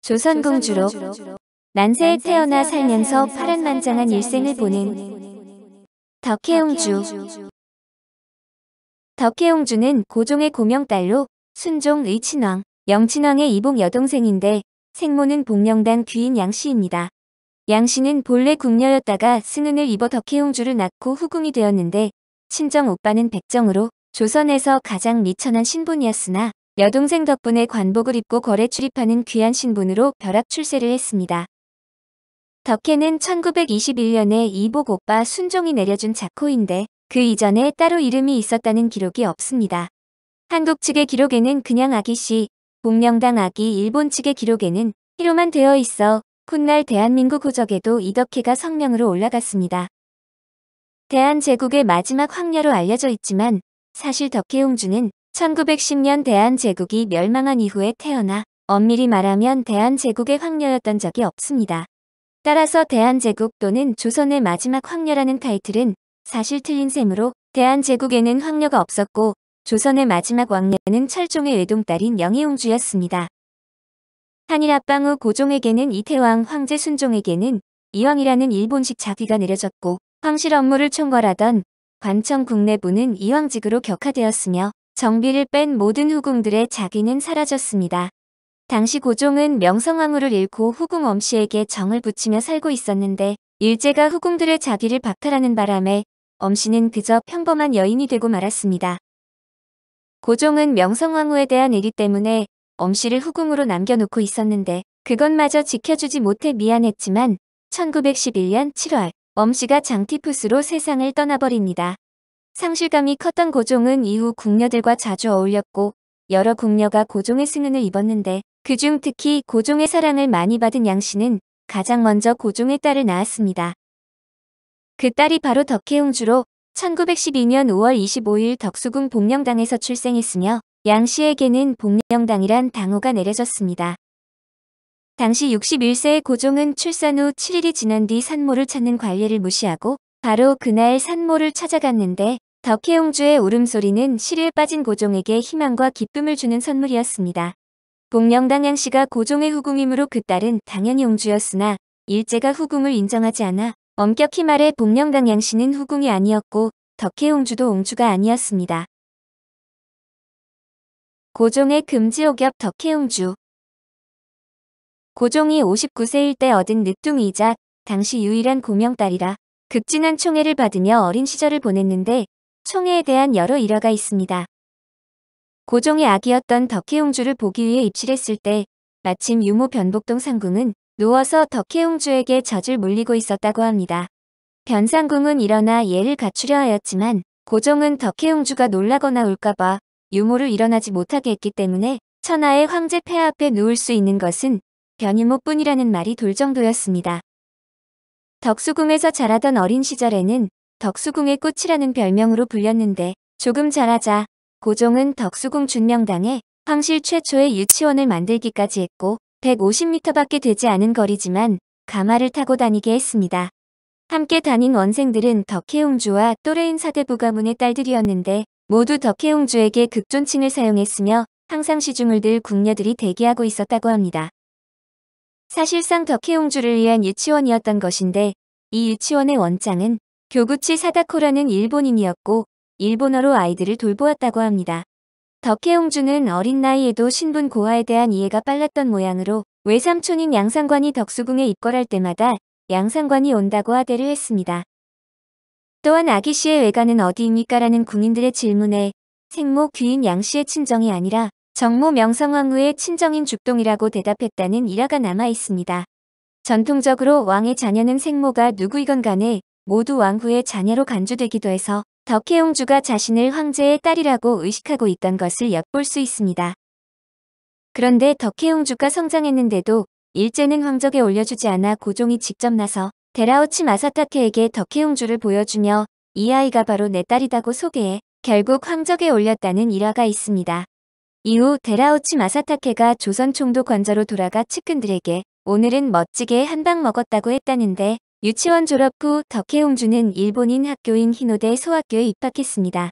조선공주로 난세에 태어나 살면서 파란만장한 일생을 보는 덕혜옹주. 덕혜옹주는 고종의 고명딸로 순종의 친왕, 영친왕의 이복 여동생인데 생모는 복령당 귀인 양씨입니다. 양씨는 본래 궁녀였다가 승은을 입어 덕혜옹주를 낳고 후궁이 되었는데 친정 오빠는 백정으로 조선에서 가장 미천한 신분이었으나 여동생 덕분에 관복을 입고 거래 출입하는 귀한 신분으로 벼락 출세를 했습니다. 덕혜는 1921년에 이복 오빠 순종이 내려준 자코인데 그 이전에 따로 이름이 있었다는 기록이 없습니다. 한국 측의 기록에는 그냥 아기씨, 복령당 아기, 일본 측의 기록에는 희로만 되어 있어 훗날 대한민국 호적에도 이덕혜가 성명으로 올라갔습니다. 대한제국의 마지막 황녀로 알려져 있지만 사실 덕혜옹주는 1910년 대한제국이 멸망한 이후에 태어나 엄밀히 말하면 대한제국의 황녀였던 적이 없습니다. 따라서 대한제국 또는 조선의 마지막 황녀라는 타이틀은 사실 틀린 셈으로 대한제국에는 황녀가 없었고 조선의 마지막 왕녀는 철종의 외동딸인 영희옹주였습니다. 한일 합방 후 고종에게는 이태왕, 황제 순종에게는 이왕이라는 일본식 자귀가 내려졌고 황실 업무를 총괄하던 관청 국내부는 이왕직으로 격하되었으며 정비를 뺀 모든 후궁들의 자귀는 사라졌습니다. 당시 고종은 명성황후를 잃고 후궁 엄씨에게 정을 붙이며 살고 있었는데 일제가 후궁들의 자귀를 박탈하는 바람에 엄씨는 그저 평범한 여인이 되고 말았습니다. 고종은 명성황후에 대한 의리 때문에 엄씨를 후궁으로 남겨놓고 있었는데 그것마저 지켜주지 못해 미안했지만 1911년 7월 엄씨가 장티푸스로 세상을 떠나버립니다. 상실감이 컸던 고종은 이후 궁녀들과 자주 어울렸고 여러 궁녀가 고종의 승은을 입었는데 그중 특히 고종의 사랑을 많이 받은 양씨는 가장 먼저 고종의 딸을 낳았습니다. 그 딸이 바로 덕혜옹주로 1912년 5월 25일 덕수궁 복령당에서 출생했으며 양씨에게는 복령당이란 당호가 내려졌습니다. 당시 61세의 고종은 출산 후 7일이 지난 뒤 산모를 찾는 관례를 무시하고 바로 그날 산모를 찾아갔는데 덕혜옹주의 울음소리는 시리에 빠진 고종에게 희망과 기쁨을 주는 선물이었습니다. 복령당 양씨가 고종의 후궁이므로 그 딸은 당연히 옹주였으나 일제가 후궁을 인정하지 않아 엄격히 말해 복령당 양씨는 후궁이 아니었고 덕혜옹주도 옹주가 아니었습니다. 고종의 금지옥엽 덕혜옹주. 고종이 59세일 때 얻은 늦둥이이자 당시 유일한 고명딸이라 극진한 총애를 받으며 어린 시절을 보냈는데 총애에 대한 여러 일화가 있습니다. 고종의 아기였던 덕혜옹주를 보기 위해 입실했을 때 마침 유모 변복동 상궁은 누워서 덕혜옹주에게 젖을 물리고 있었다고 합니다. 변상궁은 일어나 예를 갖추려 하였지만 고종은 덕혜옹주가 놀라거나 울까봐 유모를 일어나지 못하게 했기 때문에 천하의 황제 폐하 앞에 누울 수 있는 것은 변유모뿐이라는 말이 돌 정도였습니다. 덕수궁에서 자라던 어린 시절에는 덕수궁의 꽃이라는 별명으로 불렸는데 조금 자라자 고종은 덕수궁 준명당에 황실 최초의 유치원을 만들기까지 했고 150m밖에 되지 않은 거리지만 가마를 타고 다니게 했습니다. 함께 다닌 원생들은 덕혜옹주와 또래인 사대부 가문의 딸들이었는데 모두 덕혜옹주에게 극존칭을 사용했으며 항상 시중을 들 궁녀들이 대기하고 있었다고 합니다. 사실상 덕혜옹주를 위한 유치원이었던 것인데 이 유치원의 원장은 교구치 사다코라는 일본인이었고 일본어로 아이들을 돌보았다고 합니다. 덕혜옹주는 어린 나이에도 신분 고하에 대한 이해가 빨랐던 모양으로 외삼촌인 양상관이 덕수궁에 입궐할 때마다 양상관이 온다고 하대를 했습니다. 또한 아기씨의 외가는 어디입니까? 라는 궁인들의 질문에 생모 귀인 양씨의 친정이 아니라 정모 명성황후의 친정인 죽동이라고 대답했다는 일화가 남아 있습니다. 전통적으로 왕의 자녀는 생모가 누구이건 간에 모두 왕후의 자녀로 간주되기도 해서 덕혜옹주가 자신을 황제의 딸이라고 의식하고 있던 것을 엿볼 수 있습니다. 그런데 덕혜옹주가 성장했는데도 일제는 황적에 올려주지 않아 고종이 직접 나서 데라우치 마사타케에게 덕혜옹주를 보여주며 이 아이가 바로 내 딸이다고 소개해 결국 황적에 올렸다는 일화가 있습니다. 이후 데라우치 마사타케가 조선 총독 관저로 돌아가 측근들에게 오늘은 멋지게 한 방 먹었다고 했다는데 유치원 졸업 후 덕혜옹주는 일본인 학교인 히노대 소학교에 입학했습니다.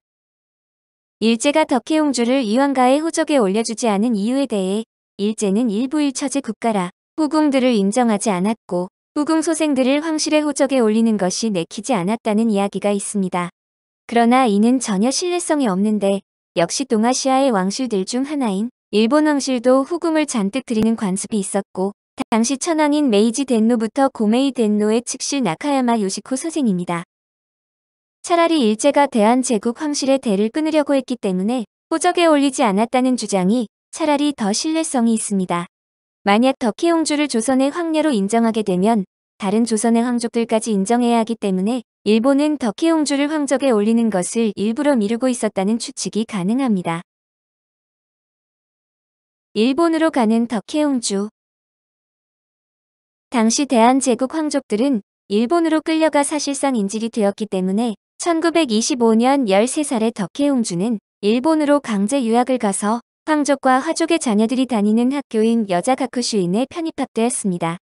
일제가 덕혜옹주를 이황가의 호적에 올려주지 않은 이유에 대해 일제는 일부일처제 국가라 후궁들을 인정하지 않았고 후궁 소생들을 황실의 호적에 올리는 것이 내키지 않았다는 이야기가 있습니다. 그러나 이는 전혀 신뢰성이 없는데 역시 동아시아의 왕실들 중 하나인 일본 왕실도 후궁을 잔뜩 들이는 관습이 있었고 당시 천황인 메이지 덴노부터 고메이 덴노의 측실 나카야마 요시코 소생입니다. 차라리 일제가 대한제국 황실의 대를 끊으려고 했기 때문에 호적에 올리지 않았다는 주장이 차라리 더 신뢰성이 있습니다. 만약 덕혜옹주를 조선의 황녀로 인정하게 되면 다른 조선의 황족들까지 인정해야 하기 때문에 일본은 덕혜옹주를 황적에 올리는 것을 일부러 미루고 있었다는 추측이 가능합니다. 일본으로 가는 덕혜옹주. 당시 대한제국 황족들은 일본으로 끌려가 사실상 인질이 되었기 때문에 1925년 13살의 덕혜옹주는 일본으로 강제 유학을 가서 황족과 화족의 자녀들이 다니는 학교인 여자가쿠슈인에 편입학되었습니다.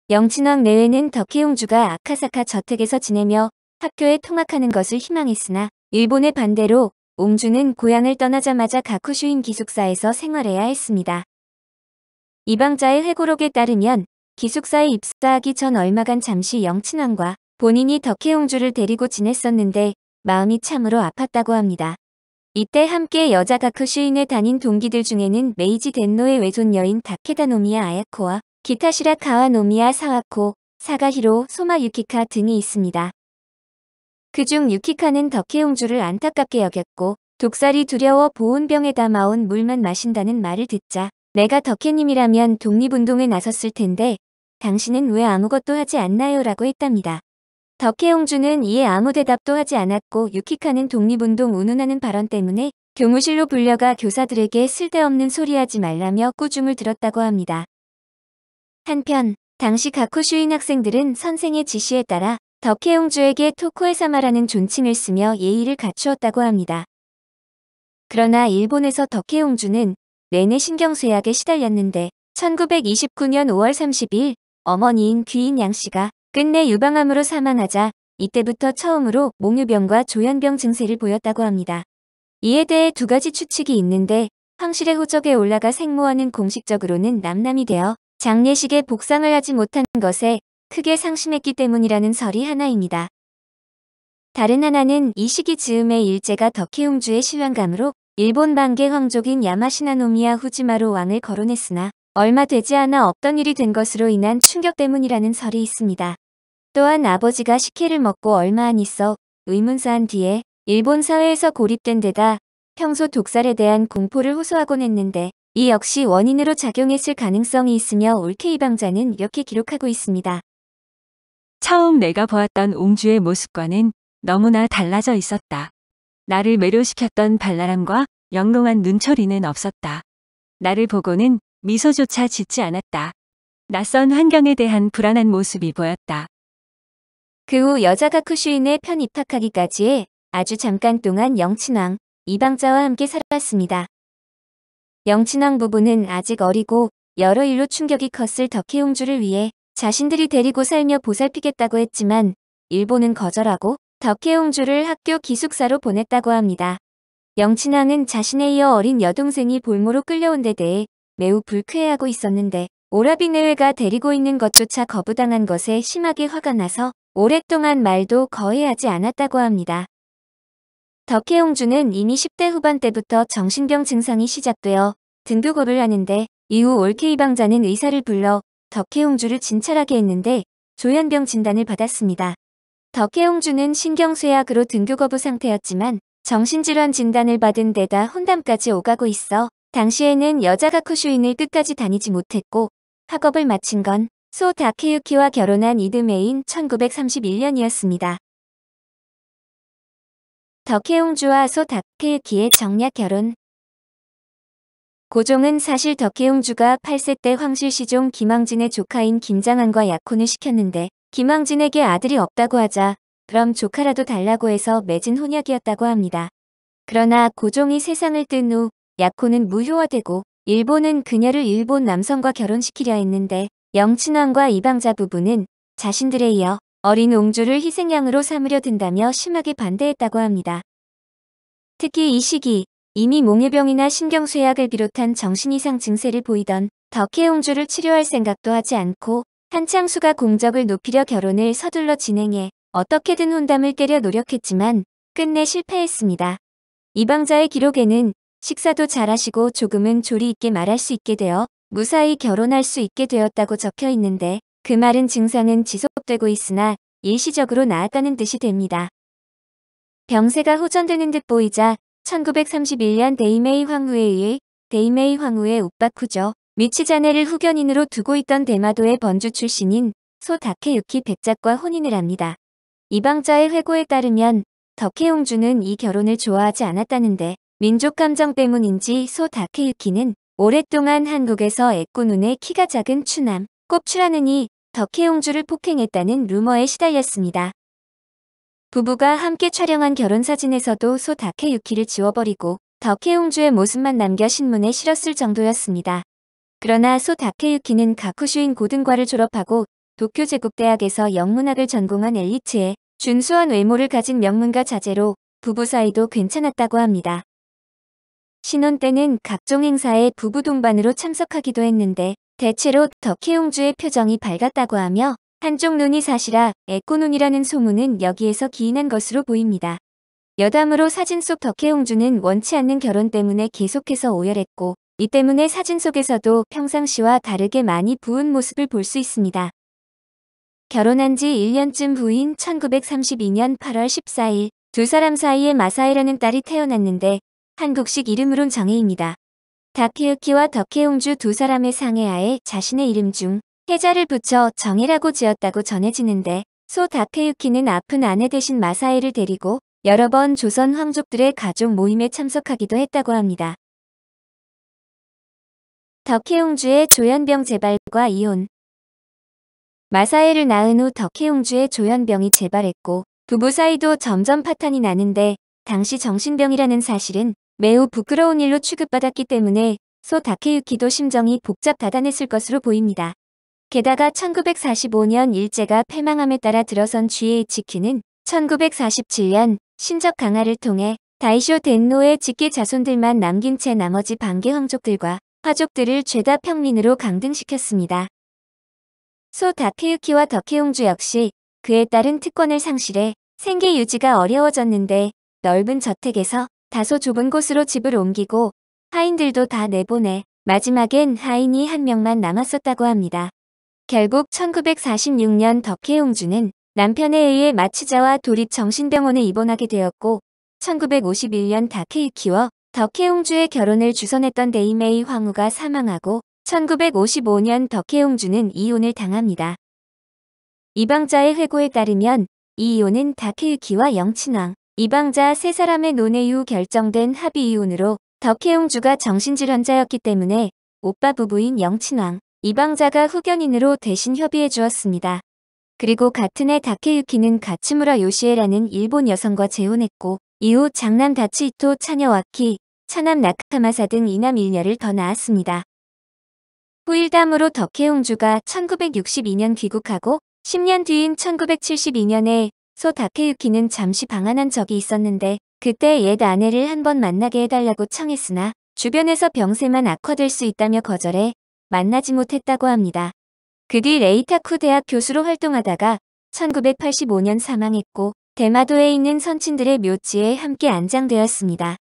영친왕 내외는 덕혜옹주가 아카사카 저택에서 지내며 학교에 통학하는 것을 희망했으나 일본의 반대로 옹주는 고향을 떠나자마자 가쿠슈인 기숙사에서 생활해야 했습니다. 이방자의 회고록에 따르면 기숙사에 입사하기 전 얼마간 잠시 영친왕과 본인이 덕혜옹주를 데리고 지냈었는데 마음이 참으로 아팠다고 합니다. 이때 함께 여자가쿠슈인에 다닌 동기들 중에는 메이지 덴노의 외손녀인 다케다 노미야 아야코와 기타시라 가와 노미야 사와코, 사가히로, 소마 유키카 등이 있습니다. 그중 유키카는 덕혜옹주를 안타깝게 여겼고 독살이 두려워 보온병에 담아온 물만 마신다는 말을 듣자 내가 덕혜님이라면 독립운동에 나섰을 텐데 당신은 왜 아무것도 하지 않나요? 라고 했답니다. 덕혜옹주는 이에 아무 대답도 하지 않았고 유키카는 독립운동 운운하는 발언 때문에 교무실로 불려가 교사들에게 쓸데없는 소리하지 말라며 꾸중을 들었다고 합니다. 한편 당시 가쿠슈인 학생들은 선생의 지시에 따라 덕혜옹주에게 토코에사마라는 존칭을 쓰며 예의를 갖추었다고 합니다. 그러나 일본에서 덕혜옹주는 내내 신경쇠약에 시달렸는데 1929년 5월 30일 어머니인 귀인 양씨가 끝내 유방암으로 사망하자 이때부터 처음으로 몽유병과 조현병 증세를 보였다고 합니다. 이에 대해 두 가지 추측이 있는데 황실의 호적에 올라가 생모하는 공식적으로는 남남이 되어 장례식에 복상을 하지 못한 것에 크게 상심했기 때문이라는 설이 하나입니다. 다른 하나는 이 시기 즈음에 일제가 덕혜옹주의 신랑감으로 일본 반개 황족인 야마시나노미야 후지마로 왕을 거론했으나 얼마 되지 않아 없던 일이 된 것으로 인한 충격 때문이라는 설이 있습니다. 또한 아버지가 식혜를 먹고 얼마 안 있어 의문사한 뒤에 일본 사회에서 고립된 데다 평소 독살에 대한 공포를 호소하곤 했는데 이 역시 원인으로 작용했을 가능성이 있으며 올케이방자는 이렇게 기록하고 있습니다. 처음 내가 보았던 옹주의 모습과는 너무나 달라져 있었다. 나를 매료시켰던 발랄함과 영롱한 눈초리는 없었다. 나를 보고는 미소조차 짓지 않았다. 낯선 환경에 대한 불안한 모습이 보였다. 그 후 여자가쿠슈인에 편입학하기까지의 아주 잠깐 동안 영친왕, 이방자와 함께 살았습니다. 영친왕 부부는 아직 어리고 여러 일로 충격이 컸을 덕혜옹주를 위해 자신들이 데리고 살며 보살피겠다고 했지만 일본은 거절하고 덕혜옹주를 학교 기숙사로 보냈다고 합니다. 영친왕은 자신에 이어 어린 여동생이 볼모로 끌려온 데 대해 매우 불쾌해하고 있었는데 오라비 내외가 데리고 있는 것조차 거부당한 것에 심하게 화가 나서 오랫동안 말도 거의 하지 않았다고 합니다. 덕혜옹주는 이미 10대 후반 때부터 정신병 증상이 시작되어 등교겁을 하는데 이후 올케이방자는 의사를 불러 덕혜옹주를 진찰하게 했는데 조현병 진단을 받았습니다. 덕혜옹주는 신경쇠약으로 등교거부 상태였지만 정신질환 진단을 받은 데다 혼담까지 오가고 있어 당시에는 여자가쿠슈인을 끝까지 다니지 못했고 학업을 마친 건 소 다케유키와 결혼한 이듬해인 1931년이었습니다. 덕혜옹주와 소 다케유키의 정략 결혼. 고종은 사실 덕혜옹주가 8세 때 황실시종 김왕진의 조카인 김장한과 약혼을 시켰는데 김왕진에게 아들이 없다고 하자 그럼 조카라도 달라고 해서 맺은 혼약이었다고 합니다. 그러나 고종이 세상을 뜬 후 약혼은 무효화되고 일본은 그녀를 일본 남성과 결혼시키려 했는데 영친왕과 이방자 부부는 자신들에 이어 어린 옹주를 희생양으로 삼으려 든다며 심하게 반대했다고 합니다. 특히 이 시기 이미 몽유병이나 신경쇠약을 비롯한 정신이상 증세를 보이던 덕혜옹주를 치료할 생각도 하지 않고 한창수가 공적을 높이려 결혼을 서둘러 진행해 어떻게든 혼담을 깨려 노력했지만 끝내 실패했습니다. 이방자의 기록에는 식사도 잘하시고 조금은 조리 있게 말할 수 있게 되어 무사히 결혼할 수 있게 되었다고 적혀 있는데 그 말은 증상은 지속되고 있으나 일시적으로 나았다는 뜻이 됩니다. 병세가 호전되는 듯 보이자 1931년 데이메이 황후에 의해 데이메이 황후의 욱박후죠. 미치자네를 후견인으로 두고 있던 대마도의 번주 출신인 소 다케유키 백작과 혼인을 합니다. 이방자의 회고에 따르면 덕혜옹주는 이 결혼을 좋아하지 않았다는데 민족 감정 때문인지 소 다케유키는 오랫동안 한국에서 애꾸 눈에 키가 작은 추남 꼽추라느니 덕혜옹주를 폭행했다는 루머에 시달렸습니다. 부부가 함께 촬영한 결혼사진에서도 소 다케유키를 지워버리고 덕혜옹주의 모습만 남겨 신문에 실었을 정도였습니다. 그러나 소 다케유키는 가쿠슈인 고등과를 졸업하고 도쿄 제국대학에서 영문학을 전공한 엘리트의 준수한 외모를 가진 명문가 자제로 부부 사이도 괜찮았다고 합니다. 신혼 때는 각종 행사에 부부 동반으로 참석하기도 했는데 대체로 덕혜옹주의 표정이 밝았다고 하며 한쪽 눈이 사시라 애꾸눈이라는 소문은 여기에서 기인한 것으로 보입니다. 여담으로 사진 속 덕혜옹주는 원치 않는 결혼 때문에 계속해서 오열했고 이 때문에 사진 속에서도 평상시와 다르게 많이 부은 모습을 볼 수 있습니다. 결혼한 지 1년쯤 후인 1932년 8월 14일 두 사람 사이에 마사에라는 딸이 태어났는데 한국식 이름으론 정혜입니다. 다케유키와 덕혜옹주 두 사람의 상애하에 자신의 이름 중 해자를 붙여 정혜라고 지었다고 전해지는데 소 다케유키는 아픈 아내 대신 마사에를 데리고 여러 번 조선 황족들의 가족 모임에 참석하기도 했다고 합니다. 덕혜옹주의 조현병 재발과 이혼. 마사에를 낳은 후 덕혜옹주의 조현병이 재발했고 부부 사이도 점점 파탄이 나는데 당시 정신병이라는 사실은 매우 부끄러운 일로 취급받았기 때문에 소 다케유키도 심정이 복잡다단했을 것으로 보입니다. 게다가 1945년 일제가 패망함에 따라 들어선 GHQ는 1947년 신적 강화를 통해 다이쇼 덴노의 직계 자손들만 남긴 채 나머지 반개 황족들과 화족들을 죄다 평민으로 강등시켰습니다. 소 다케유키와 덕혜옹주 역시 그에 따른 특권을 상실해 생계 유지가 어려워졌는데 넓은 저택에서 다소 좁은 곳으로 집을 옮기고 하인들도 다 내보내 마지막엔 하인이 한 명만 남았었다고 합니다. 결국 1946년 덕혜옹주는 남편에 의해 마취자와 도립정신병원에 입원하게 되었고 1951년 다케유키와 덕혜옹주의 결혼을 주선했던 데이메이 황후가 사망하고 1955년 덕혜옹주는 이혼을 당합니다. 이방자의 회고에 따르면 이 이혼은 다케유키와 영친왕, 이방자 세 사람의 논의 이후 결정된 합의 이혼으로 덕혜옹주가 정신질환자였기 때문에 오빠 부부인 영친왕, 이방자가 후견인으로 대신 협의해 주었습니다. 그리고 같은 해 다케유키는 가츠무라 요시에라는 일본 여성과 재혼했고 이후 장남 다치히토 차녀와키, 차남 나카마사 등 이남 일녀를 더 낳았습니다. 후일담으로 덕혜옹주가 1962년 귀국하고 10년 뒤인 1972년에 소 다케유키는 잠시 방한한 적이 있었는데 그때 옛 아내를 한번 만나게 해달라고 청했으나 주변에서 병세만 악화될 수 있다며 거절해 만나지 못했다고 합니다. 그 뒤 레이타쿠 대학 교수로 활동하다가 1985년 사망했고 대마도에 있는 선친들의 묘지에 함께 안장되었습니다.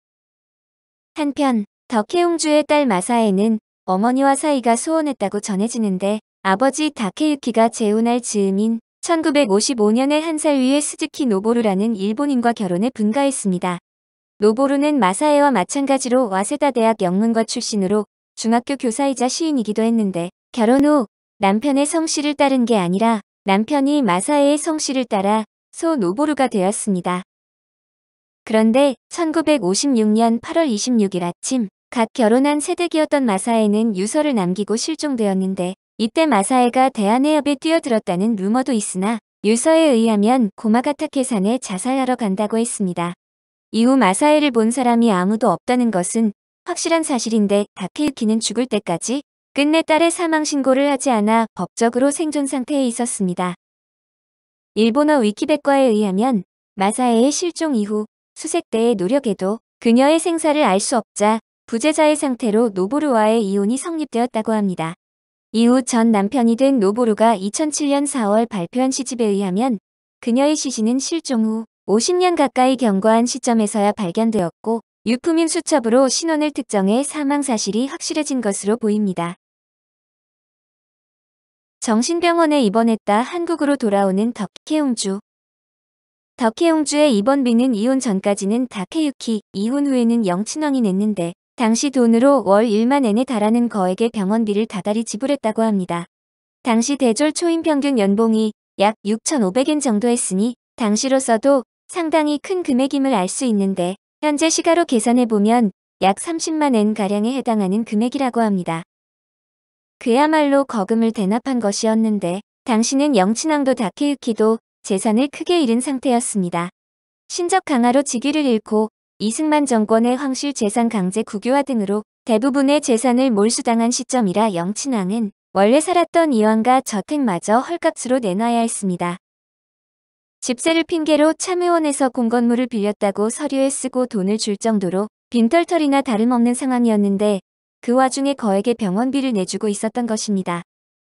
한편 덕혜옹주의 딸 마사에는 어머니와 사이가 소원했다고 전해지는데 아버지 다케유키가 재혼할 즈음인 1955년에 한 살 위의 스즈키 노보루라는 일본인과 결혼에 분가했습니다. 노보루는 마사에와 마찬가지로 와세다 대학 영문과 출신으로 중학교 교사이자 시인이기도 했는데 결혼 후 남편의 성씨를 따른 게 아니라 남편이 마사에의 성씨를 따라 소 노보루가 되었습니다. 그런데 1956년 8월 26일 아침 갓 결혼한 새댁이었던 마사에는 유서를 남기고 실종되었는데 이때 마사에가 대한해협에 뛰어들었다는 루머도 있으나 유서에 의하면 고마가타케산에 자살하러 간다고 했습니다. 이후 마사에를 본 사람이 아무도 없다는 것은 확실한 사실인데 다케유키는 죽을 때까지 끝내 딸의 사망 신고를 하지 않아 법적으로 생존 상태에 있었습니다. 일본어 위키백과에 의하면 마사에의 실종 이후 수색대의 노력에도 그녀의 생사를 알 수 없자 부재자의 상태로 노보루와의 이혼이 성립되었다고 합니다. 이후 전 남편이 된 노보루가 2007년 4월 발표한 시집에 의하면 그녀의 시신은 실종 후 50년 가까이 경과한 시점에서야 발견되었고 유품임 수첩으로 신원을 특정해 사망 사실이 확실해진 것으로 보입니다. 정신병원에 입원했다 한국으로 돌아오는 덕혜옹주. 덕혜옹주의 입원비는 이혼 전까지는 다케유키, 이혼 후에는 영친왕이 냈는데 당시 돈으로 월 1만 엔에 달하는 거액의 병원비를 다달이 지불했다고 합니다. 당시 대졸 초임 평균 연봉이 약 6,500엔 정도 했으니 당시로서도 상당히 큰 금액임을 알 수 있는데 현재 시가로 계산해보면 약 30만 엔가량에 해당하는 금액이라고 합니다. 그야말로 거금을 대납한 것이었는데 당시는 영친왕도 다케유키도 재산을 크게 잃은 상태였습니다. 신적 강화로 직위를 잃고 이승만 정권의 황실 재산 강제 국유화 등으로 대부분의 재산을 몰수당한 시점이라 영친왕은 원래 살았던 이황과 저택마저 헐값으로 내놔야 했습니다. 집세를 핑계로 참의원에서 공건물을 빌렸다고 서류에 쓰고 돈을 줄 정도로 빈털털이나 다름없는 상황이었는데 그 와중에 거액의 병원비를 내주고 있었던 것입니다.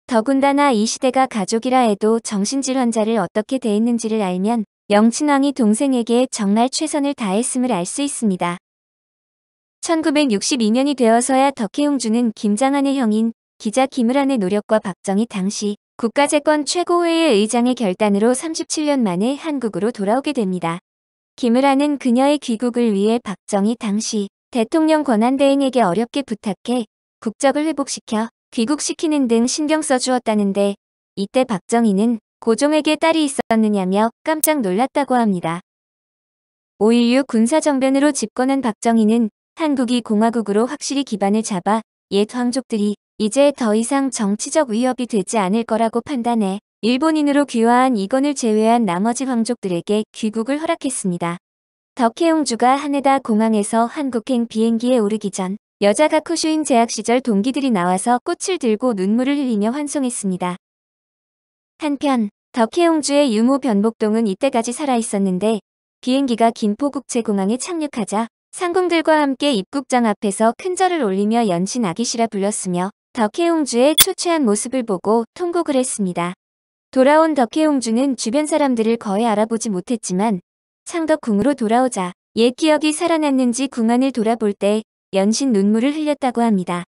더군다나 이 시대가 가족이라 해도 정신질 환자를 어떻게 대했는지를 알면 영친왕이 동생에게 정말 최선을 다했음을 알 수 있습니다. 1962년이 되어서야 덕혜옹주는 김장한의 형인 기자 김을한의 노력과 박정희 당시 국가재건 최고회의 의장의 결단으로 37년 만에 한국으로 돌아오게 됩니다. 김을한은 그녀의 귀국을 위해 박정희 당시 대통령 권한대행에게 어렵게 부탁해 국적을 회복시켜 귀국시키는 등 신경 써주었다는데 이때 박정희는 고종에게 딸이 있었느냐며 깜짝 놀랐다고 합니다. 5.16 군사정변으로 집권한 박정희는 한국이 공화국으로 확실히 기반을 잡아 옛 황족들이 이제 더 이상 정치적 위협이 되지 않을 거라고 판단해 일본인으로 귀화한 이건을 제외한 나머지 황족들에게 귀국을 허락했습니다. 덕혜옹주가 하네다 공항에서 한국행 비행기에 오르기 전 여자 가쿠슈인 재학 시절 동기들이 나와서 꽃을 들고 눈물을 흘리며 환송했습니다. 한편 덕혜옹주의 유모 변복동은 이때까지 살아있었는데 비행기가 김포국제공항에 착륙하자 상궁들과 함께 입국장 앞에서 큰 절을 올리며 연신 아기씨라 불렀으며 덕혜옹주의 초췌한 모습을 보고 통곡을 했습니다. 돌아온 덕혜옹주는 주변 사람들을 거의 알아보지 못했지만 창덕궁으로 돌아오자 옛 기억이 살아났는지 궁안을 돌아볼 때 연신 눈물을 흘렸다고 합니다.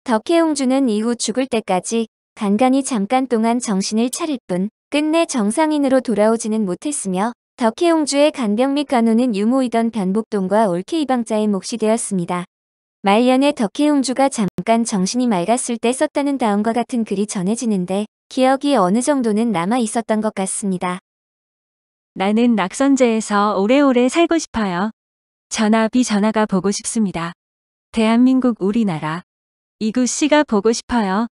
덕혜옹주는 이후 죽을 때까지 간간히 잠깐 동안 정신을 차릴 뿐 끝내 정상인으로 돌아오지는 못했으며 덕혜옹주의 간병 및 간호는 유모이던 변복동과 올케이방자의 몫이 되었습니다. 말년에 덕혜옹주가 잠깐 정신이 맑았을 때 썼다는 다음과 같은 글이 전해지는데 기억이 어느 정도는 남아 있었던 것 같습니다. 나는 낙선제에서 오래오래 살고 싶어요. 전하 비전하가 보고 싶습니다. 대한민국 우리나라. 이구 씨가 보고 싶어요.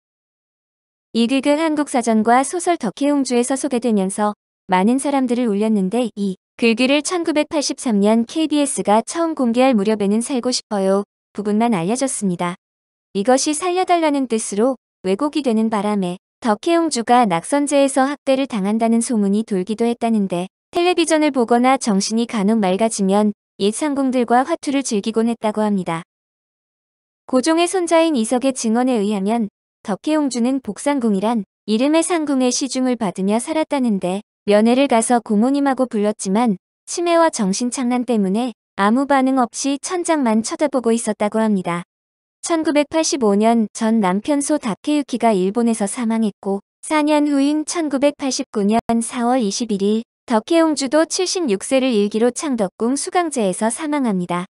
이 글은 한국사전과 소설 덕혜옹주에서 소개되면서 많은 사람들을 울렸는데 이 글귀를 1983년 KBS가 처음 공개할 무렵에는 살고 싶어요 부분만 알려졌습니다. 이것이 살려달라는 뜻으로 왜곡이 되는 바람에 덕혜옹주가 낙선제에서 학대를 당한다는 소문이 돌기도 했다는데 텔레비전을 보거나 정신이 간혹 맑아지면 옛 상궁들과 화투를 즐기곤 했다고 합니다. 고종의 손자인 이석의 증언에 의하면 덕혜옹주는 복상궁이란 이름의 상궁의 시중을 받으며 살았다는데 면회를 가서 고모님하고 불렀지만 치매와 정신착란 때문에 아무 반응 없이 천장만 쳐다보고 있었다고 합니다. 1985년 전 남편 소 다케유키가 일본에서 사망했고 4년 후인 1989년 4월 21일 덕혜옹주도 76세를 일기로 창덕궁 수강제에서 사망합니다.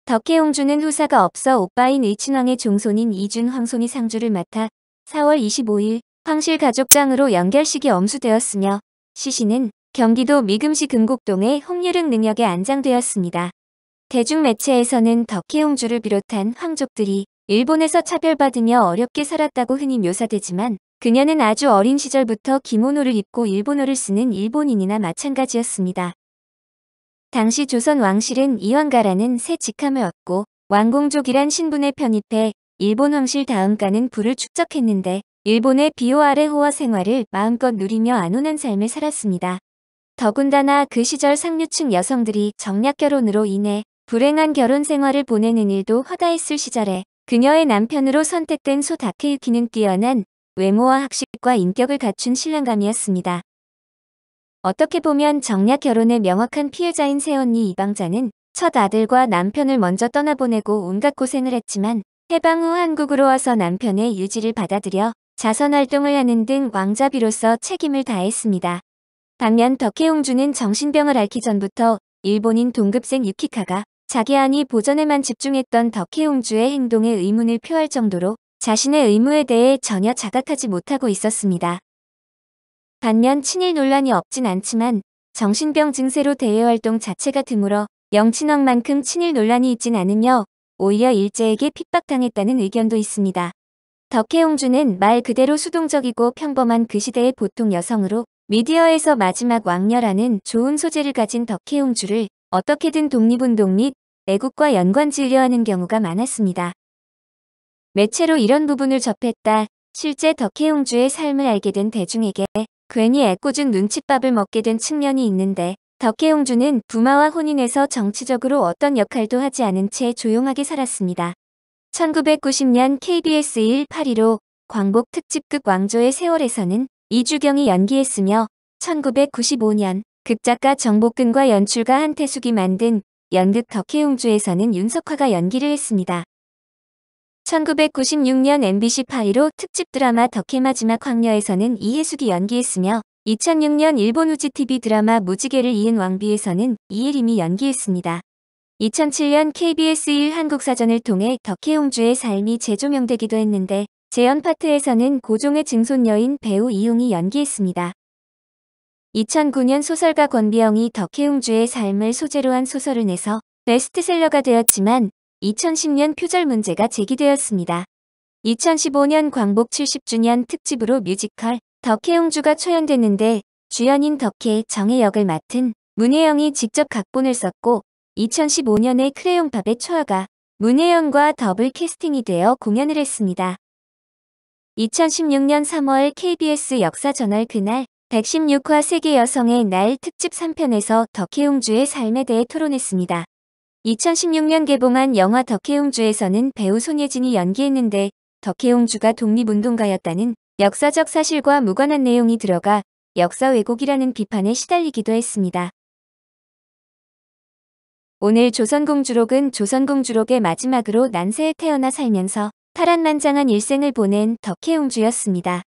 덕혜옹주는 후사가 없어 오빠인 의친왕의 종손인 이준 황손이 상주를 맡아 4월 25일 황실 가족장으로 연결식이 엄수되었으며 시신은 경기도 미금시 금곡동의 홍유릉 능역에 안장되었습니다. 대중매체에서는 덕혜옹주를 비롯한 황족들이 일본에서 차별받으며 어렵게 살았다고 흔히 묘사되지만 그녀는 아주 어린 시절부터 기모노를 입고 일본어를 쓰는 일본인이나 마찬가지였습니다. 당시 조선 왕실은 이황가라는 새 직함을 얻고 왕공족이란 신분에 편입해 일본 왕실 다음가는 부를 축적했는데 일본의 비호 아래 호화 생활을 마음껏 누리며 안온한 삶을 살았습니다. 더군다나 그 시절 상류층 여성들이 정략 결혼으로 인해 불행한 결혼 생활을 보내는 일도 허다했을 시절에 그녀의 남편으로 선택된 소 다케유키는 뛰어난 외모와 학식과 인격을 갖춘 신랑감이었습니다. 어떻게 보면 정략 결혼의 명확한 피해자인 새언니 이방자는 첫 아들과 남편을 먼저 떠나보내고 온갖 고생을 했지만 해방 후 한국으로 와서 남편의 유지를 받아들여 자선활동을 하는 등 왕자비로서 책임을 다했습니다. 반면 덕혜옹주는 정신병을 앓기 전부터 일본인 동급생 유키카가 자기 안위 보전에만 집중했던 덕혜옹주의 행동에 의문을 표할 정도로 자신의 의무에 대해 전혀 자각하지 못하고 있었습니다. 반면 친일 논란이 없진 않지만 정신병 증세로 대외활동 자체가 드물어 영친왕만큼 친일 논란이 있진 않으며 오히려 일제에게 핍박당했다는 의견도 있습니다. 덕혜옹주는 말 그대로 수동적이고 평범한 그 시대의 보통 여성으로 미디어에서 마지막 왕녀라는 좋은 소재를 가진 덕혜옹주를 어떻게든 독립운동 및 애국과 연관지으려 하는 경우가 많았습니다. 매체로 이런 부분을 접했다. 실제 덕혜옹주의 삶을 알게 된 대중에게 괜히 애꿎은 눈칫밥을 먹게 된 측면이 있는데 덕혜옹주는 부마와 혼인해서 정치적으로 어떤 역할도 하지 않은 채 조용하게 살았습니다. 1990년 KBS 1-815 광복 특집극 왕조의 세월에서는 이주경이 연기했으며 1995년 극작가 정복근과 연출가 한태숙이 만든 연극 덕혜옹주에서는 윤석화가 연기를 했습니다. 1996년 MBC 815 특집 드라마 덕혜 마지막 황녀에서는 이혜숙이 연기했으며 2006년 일본 우지TV 드라마 무지개를 이은 왕비에서는 이혜림이 연기했습니다. 2007년 KBS 1 한국사전을 통해 덕혜옹주의 삶이 재조명되기도 했는데 재연 파트에서는 고종의 증손녀인 배우 이용이 연기했습니다. 2009년 소설가 권비영이 덕혜옹주의 삶을 소재로 한 소설을 내서 베스트셀러가 되었지만 2010년 표절 문제가 제기되었습니다. 2015년 광복 70주년 특집으로 뮤지컬 덕혜옹주가 초연됐는데 주연인 덕혜 정의 역을 맡은 문혜영이 직접 각본을 썼고 2015년에 크레용팝의 초아가 문혜영과 더블 캐스팅이 되어 공연을 했습니다. 2016년 3월 KBS 역사저널 그날 116화 세계 여성의 날 특집 3편에서 덕혜옹주의 삶에 대해 토론했습니다. 2016년 개봉한 영화 덕혜옹주에서는 배우 손예진이 연기했는데 덕혜옹주가 독립운동가였다는 역사적 사실과 무관한 내용이 들어가 역사 왜곡이라는 비판에 시달리기도 했습니다. 오늘 조선공주록은 조선공주록의 마지막으로 난세에 태어나 살면서 파란만장한 일생을 보낸 덕혜옹주였습니다.